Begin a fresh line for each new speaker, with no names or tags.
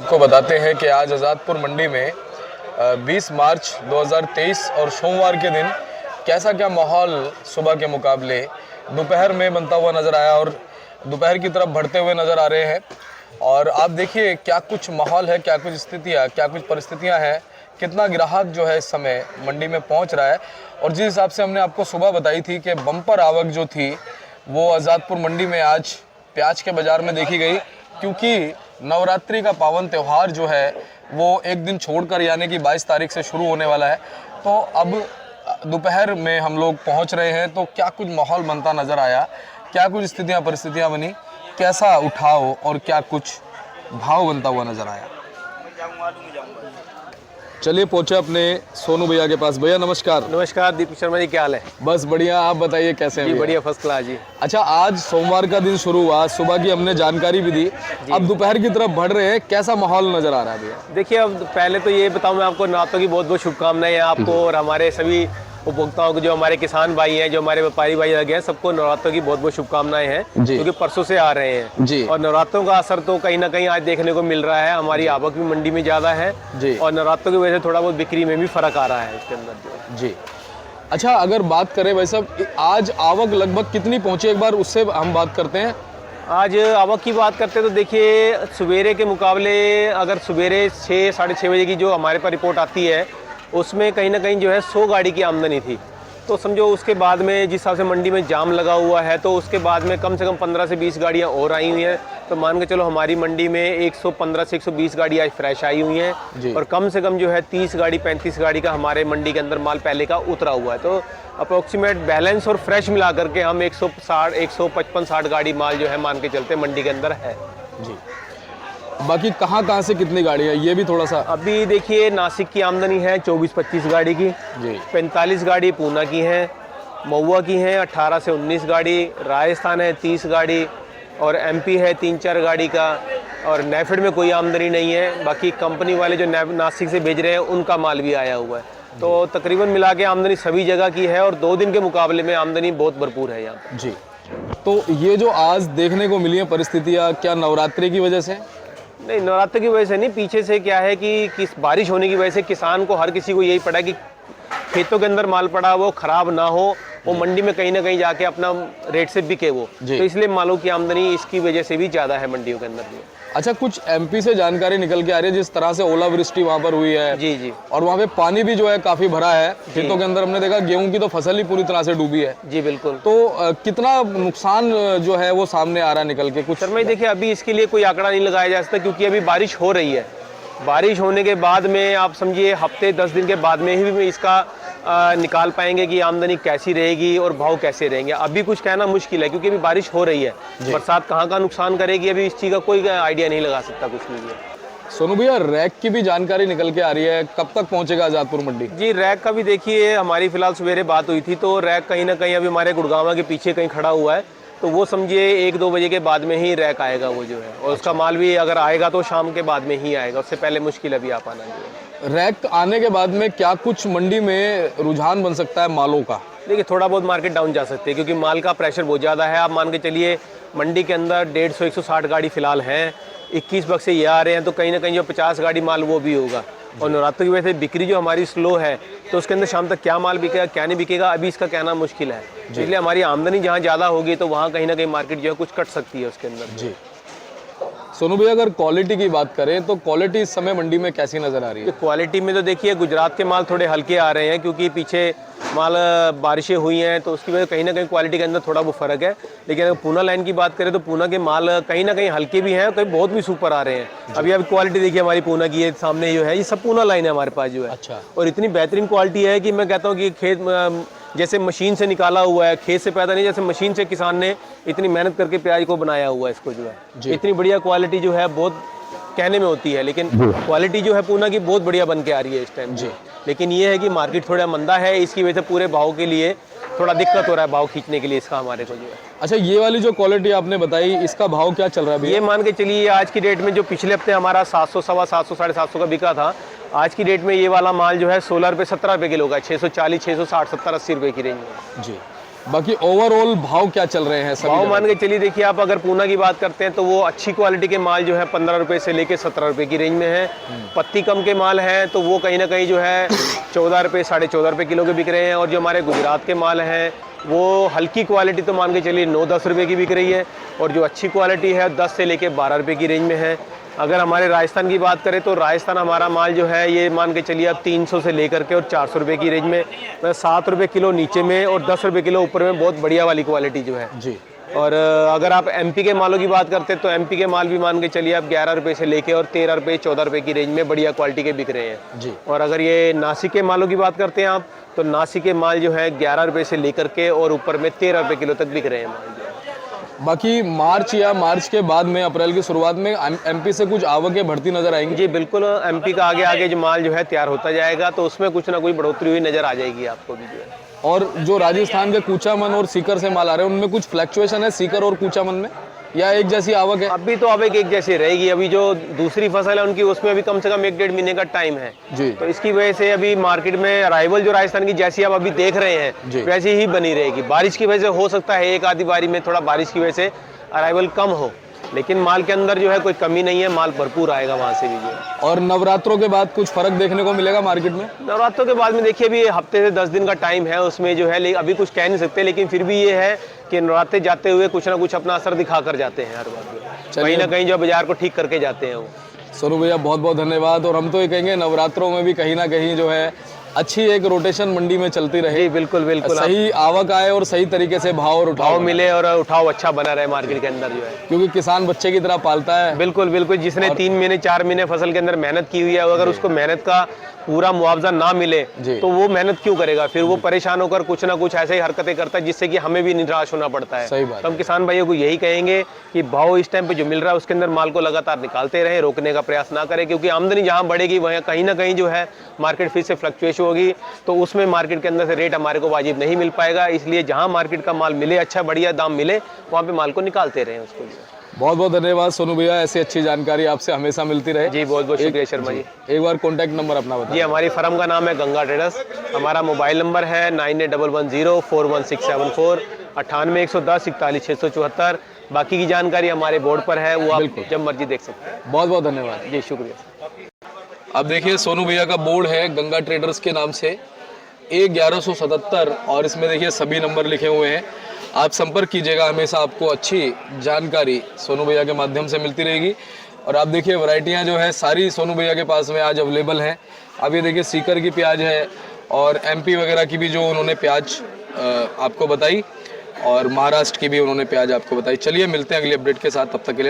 आपको बताते हैं कि आज आज़ादपुर मंडी में 20 मार्च 2023 और सोमवार के दिन कैसा क्या माहौल सुबह के मुकाबले दोपहर में बनता हुआ नज़र आया और दोपहर की तरफ बढ़ते हुए नज़र आ रहे हैं। और आप देखिए क्या कुछ माहौल है, क्या कुछ स्थितियाँ, क्या कुछ परिस्थितियाँ हैं, कितना ग्राहक जो है इस समय मंडी में पहुंच रहा है। और जिस हिसाब से हमने आपको सुबह बताई थी कि बम्पर आवक जो थी वो आज़ादपुर मंडी में आज प्याज के बाज़ार में देखी गई, क्योंकि नवरात्रि का पावन त्यौहार जो है वो एक दिन छोड़कर यानी कि 22 तारीख से शुरू होने वाला है। तो अब दोपहर में हम लोग पहुंच रहे हैं, तो क्या कुछ माहौल बनता नज़र आया, क्या कुछ स्थितियां परिस्थितियां बनी, कैसा उठाव और क्या कुछ भाव बनता हुआ नज़र आया। चलिए पहुंचे अपने सोनू भैया के पास। भैया नमस्कार।
नमस्कार दीपक शर्मा जी, क्या हाल है?
बस बढ़िया, आप बताइए कैसे हैं?
जी बढ़िया, फर्स्ट क्लास जी।
अच्छा, आज सोमवार का दिन शुरू हुआ, सुबह की हमने जानकारी भी दी, अब दोपहर की तरफ बढ़ रहे हैं, कैसा माहौल नजर आ रहा है भैया?
देखिए, अब पहले तो ये बताऊं मैं आपको, नवरात्रों की बहुत बहुत शुभकामनाएं हैं आपको और हमारे सभी उपभोक्ताओं को, जो हमारे किसान भाई हैं, जो हमारे व्यापारी भाई लगे हैं, सबको नवरात्रों की बहुत बहुत शुभकामनाएं हैं, क्योंकि परसों से आ रहे हैं
जी।
और नवरात्रों का असर तो कहीं ना कहीं आज देखने को मिल रहा है। हमारी आवक भी मंडी में ज़्यादा है
जी।
और नवरात्रों की वजह से थोड़ा बहुत बिक्री में भी फर्क आ रहा है इसके अंदर
जी। अच्छा, अगर बात करें वैसे आज आवक लगभग कितनी पहुंची, एक बार उससे हम बात करते हैं।
आज आवक की बात करते हैं तो देखिए, सवेरे के मुकाबले अगर सवेरे 6 साढ़े 6 बजे की जो हमारे पास रिपोर्ट आती है उसमें कहीं ना कहीं जो है 100 गाड़ी की आमदनी थी। तो समझो उसके बाद में जिस हिसाब से मंडी में जाम लगा हुआ है, तो उसके बाद में कम से कम 15 से 20 गाड़ियां और आई हुई हैं। तो मान के चलो हमारी मंडी में 115 से 120 गाड़ी आज फ्रेश आई हुई हैं और कम से कम जो है 30 गाड़ी 35 गाड़ी का हमारे मंडी के अंदर माल पहले का उतरा हुआ है। तो अप्रोक्सीमेट बैलेंस और फ्रेश मिला करके हम 160 155 60 गाड़ी माल जो है मान के चलते मंडी के अंदर है
जी। बाकी कहाँ से कितनी गाड़ी है ये भी थोड़ा सा।
अभी देखिए, नासिक की आमदनी है 24-25 गाड़ी की
जी,
45 गाड़ी पूना की है, महुआ की है 18 से 19 गाड़ी, राजस्थान है 30 गाड़ी और एमपी है 3-4 गाड़ी का। और नेफेड में कोई आमदनी नहीं है। बाकी कंपनी वाले जो नासिक से भेज रहे हैं उनका माल भी आया हुआ है। तो तकरीबन मिला के आमदनी सभी जगह की है और 2 दिन के मुकाबले में आमदनी बहुत भरपूर है यहाँ
जी। तो ये जो आज देखने को मिली है परिस्थितियाँ, क्या नवरात्रि की वजह से?
नहीं, नवरात्र की वजह से नहीं, पीछे से क्या है कि किस बारिश होने की वजह से किसान को, हर किसी को यही पड़ा कि खेतों के अंदर माल पड़ा वो खराब ना हो, वो मंडी में कहीं ना कहीं जाके अपना रेट से बिके वो। तो इसलिए मालों की आमदनी इसकी वजह से भी ज़्यादा है मंडियों के अंदर भी।
अच्छा, कुछ एमपी से जानकारी निकल के आ रही है, जिस तरह से ओलावृष्टि वहाँ पर हुई है
जी जी,
और वहाँ पे पानी भी जो है काफी भरा है खेतों के अंदर। हमने देखा गेहूं की तो फसल ही पूरी तरह से डूबी है
जी बिल्कुल।
तो कितना नुकसान जो है वो सामने आ रहा है निकल के कुछ?
सर मैं देखिए, अभी इसके लिए कोई आंकड़ा नहीं लगाया जा सकता, क्योंकि अभी बारिश हो रही है। बारिश होने के बाद में आप समझिए हफ्ते 10 दिन के बाद में ही इसका निकाल पाएंगे कि आमदनी कैसी रहेगी और भाव कैसे रहेंगे। अभी कुछ कहना मुश्किल है, क्योंकि अभी बारिश हो रही है। बरसात कहाँ नुकसान करेगी अभी इस चीज़ का कोई आइडिया नहीं लगा सकता, कुछ नहीं है।
सोनू भैया, रैक की भी जानकारी निकल के आ रही है, कब तक पहुंचेगा आज़ादपुर मंडी?
जी, रैक का भी देखिए, हमारी फिलहाल सवेरे बात हुई थी तो रैक कहीं ना कहीं अभी हमारे गुड़गांव के पीछे कहीं खड़ा हुआ है। तो वो समझिए 1-2 बजे के बाद में ही रैक आएगा वो जो है, और उसका माल भी अगर आएगा तो शाम के बाद में ही आएगा, उससे पहले मुश्किल अभी आ पाना जो है।
रैक आने के बाद में क्या कुछ मंडी में रुझान बन सकता है मालों का?
देखिए, थोड़ा बहुत मार्केट डाउन जा सकती है, क्योंकि माल का प्रेशर बहुत ज़्यादा है। आप मान के चलिए मंडी के अंदर 150-160 गाड़ी फिलहाल हैं, 21 बक्से ये आ रहे हैं, तो कहीं ना कहीं जो 50 गाड़ी माल वो भी होगा। और नवरात्र की वजह से बिक्री जो हमारी स्लो है, तो उसके अंदर शाम तक क्या माल बिकेगा क्या नहीं बिकेगा अभी इसका कहना मुश्किल है। इसलिए हमारी आमदनी जहाँ ज़्यादा होगी तो वहाँ कहीं ना कहीं मार्केट जो है कुछ कट सकती है उसके अंदर
जी। सोनू भैया, अगर क्वालिटी की बात करें तो क्वालिटी इस समय मंडी में कैसी नज़र आ रही है?
क्वालिटी में तो देखिए, गुजरात के माल थोड़े हल्के आ रहे हैं, क्योंकि पीछे माल बारिशें हुई हैं, तो उसकी वजह से कहीं ना कहीं क्वालिटी के अंदर थोड़ा वो फ़र्क है। लेकिन अगर पूना लाइन की बात करें तो पूना के माल कहीं ना कहीं हल्के भी हैं, कहीं बहुत भी सुपर आ रहे हैं। अभी क्वालिटी देखिए हमारी पूना की, ये सामने जो है ये सब पूना लाइन है हमारे पास जो है।
अच्छा। और
इतनी बेहतरीन क्वालिटी है कि मैं कहता हूँ कि खेत जैसे मशीन से निकाला हुआ है, खेत से पैदा नहीं, जैसे मशीन से किसान ने इतनी मेहनत करके प्याज को बनाया हुआ है इसको जो है। इतनी बढ़िया क्वालिटी जो है बहुत कहने में होती है, लेकिन क्वालिटी जो है पूना की बहुत बढ़िया बन के आ रही है इस टाइम जी। लेकिन ये है कि मार्केट थोड़ा मंदा है, इसकी वजह से पूरे भाव के लिए थोड़ा दिक्कत हो रहा है, भाव खींचने के लिए इसका हमारे को जो है।
अच्छा, ये वाली जो क्वालिटी आपने बताई, इसका भाव क्या चल रहा है?
ये मान के चलिए आज की डेट में, जो पिछले हफ्ते हमारा 700, 750, 750 का बिका था, आज की डेट में ये वाला माल जो है 16 रुपये 17 रुपये किलो का, 640, 660, 70, 80 रुपये की रेंज में
जी। बाकी ओवरऑल भाव क्या चल रहे हैं सभी
भाव
जगह?
मान के चलिए, देखिए आप अगर पूना की बात करते हैं तो वो अच्छी क्वालिटी के माल जो है 15 रुपए से लेके 17 रुपए की रेंज में है। पत्ती कम के माल हैं तो वो कहीं ना कहीं जो है 14 रुपए 14.5 रुपए किलो के बिक रहे हैं। और जो हमारे गुजरात के माल हैं वो हल्की क्वालिटी तो मान के चलिए 9-10 रुपए की बिक रही है, और जो अच्छी क्वालिटी है 10 से लेके 12 रुपए की रेंज में है। अगर हमारे राजस्थान की बात करें तो राजस्थान हमारा माल जो है ये मान के चलिए अब 300 से लेकर के और 400 रुपए की रेंज में, 7 रुपए किलो नीचे में और 10 रुपए किलो ऊपर में बहुत बढ़िया वाली क्वालिटी जो है
जी।
और अगर आप एमपी के मालों की बात करते हैं तो एमपी के माल भी मान के चलिए आप 11 रुपए से लेके और 13 रुपए 14 रुपए की रेंज में बढ़िया क्वालिटी के बिक रहे हैं
जी।
और अगर ये नासिक के मालों की बात करते हैं आप तो नासिक के माल जो है 11 रुपए से लेकर के और ऊपर में 13 रुपए किलो तक बिक रहे हैं माल जो है।
बाकी मार्च के बाद में अप्रैल की शुरुआत में एमपी से कुछ आवकें बढ़ती नजर आएंगी?
जी बिल्कुल, एमपी का आगे आगे जो माल जो है तैयार होता जाएगा तो उसमें कुछ ना कुछ बढ़ोतरी हुई नजर आ जाएगी आपको भी जो है।
और जो राजस्थान के कूचामन और सीकर से माल आ रहे हैं उनमें कुछ फ्लक्चुएशन है सीकर और कूचामन में, या एक जैसी आवक है?
अभी तो आवक एक जैसी रहेगी। अभी जो दूसरी फसल है उनकी उसमें अभी कम से कम 1-1.5 महीने का टाइम है
जी।
तो इसकी वजह से अभी मार्केट में अराइवल जो राजस्थान की जैसी आप अभी देख रहे
जी।
हैं वैसी ही बनी रहेगी। बारिश की वजह से हो सकता है एक आधी बारी में थोड़ा बारिश की वजह से अराइवल कम हो, लेकिन माल के अंदर जो है कोई कमी नहीं है, माल भरपूर आएगा वहां से भी जो है।
और नवरात्रों के बाद कुछ फर्क देखने को मिलेगा मार्केट में?
नवरात्रों के बाद में देखिए अभी हफ्ते से 10 दिन का टाइम है उसमें जो है, अभी कुछ कह नहीं सकते, लेकिन फिर भी ये है कि नवरात्रे जाते हुए कुछ ना कुछ अपना असर दिखा कर जाते हैं हर बार, कहीं ना कहीं जो बाजार को ठीक करके जाते हैं वो।
सोनू भैया बहुत बहुत धन्यवाद। और हम तो ये कहेंगे नवरात्रों में भी कहीं ना कहीं जो है अच्छी एक रोटेशन मंडी में चलती रहे।
जी बिल्कुल बिल्कुल,
सही आवक आए और सही तरीके से भाव और
भाव मिले और उठाव अच्छा बना रहे मार्केट के अंदर जो है,
क्योंकि किसान बच्चे की तरह पालता है।
बिल्कुल बिल्कुल। जिसने 3 महीने 4 महीने फसल के अंदर मेहनत की हुई है, अगर उसको मेहनत का पूरा मुआवजा ना मिले तो वो मेहनत क्यों करेगा? फिर वो परेशान होकर कुछ ना कुछ ऐसे ही हरकतें करता है जिससे कि हमें भी निराश होना पड़ता है।
सही बात
तो हम किसान भाइयों को यही कहेंगे कि भाव इस टाइम पे जो मिल रहा है उसके अंदर माल को लगातार निकालते रहें, रोकने का प्रयास ना करें, क्योंकि आमदनी जहाँ बढ़ेगी वहाँ कहीं ना कहीं जो है मार्केट फिर से फ्लक्चुएशन होगी तो उसमें मार्केट के अंदर से रेट हमारे को वाजिब नहीं मिल पाएगा। इसलिए जहाँ मार्केट का माल मिले, अच्छा बढ़िया दाम मिले, वहाँ पे माल को निकालते रहें उसको।
बहुत बहुत धन्यवाद सोनू भैया, ऐसी अच्छी जानकारी आपसे हमेशा मिलती रहे।
जी बहुत बहुत शुक्रिया शर्मा जी।
एक बार कॉन्टैक्ट नंबर अपना बताइए।
जी हमारी फर्म का नाम है गंगा ट्रेडर्स, हमारा मोबाइल नंबर है 9811041674, 9811041674। बाकी की जानकारी हमारे बोर्ड पर है, वो आप जब मर्जी देख सकते हैं।
बहुत बहुत धन्यवाद
जी शुक्रिया।
अब देखिए सोनू भैया का बोर्ड है गंगा ट्रेडर्स के नाम से A1177 और इसमें देखिए सभी नंबर लिखे हुए हैं। आप संपर्क कीजिएगा, हमेशा आपको अच्छी जानकारी सोनू भैया के माध्यम से मिलती रहेगी। और आप देखिए वैरायटियां जो है सारी सोनू भैया के पास में आज अवेलेबल हैं। अब ये देखिए सीकर की प्याज है और MP वगैरह की भी जो उन्होंने प्याज आपको बताई और महाराष्ट्र की भी उन्होंने प्याज आपको बताई। चलिए मिलते हैं अगली अपडेट के साथ, तब तक के लिए।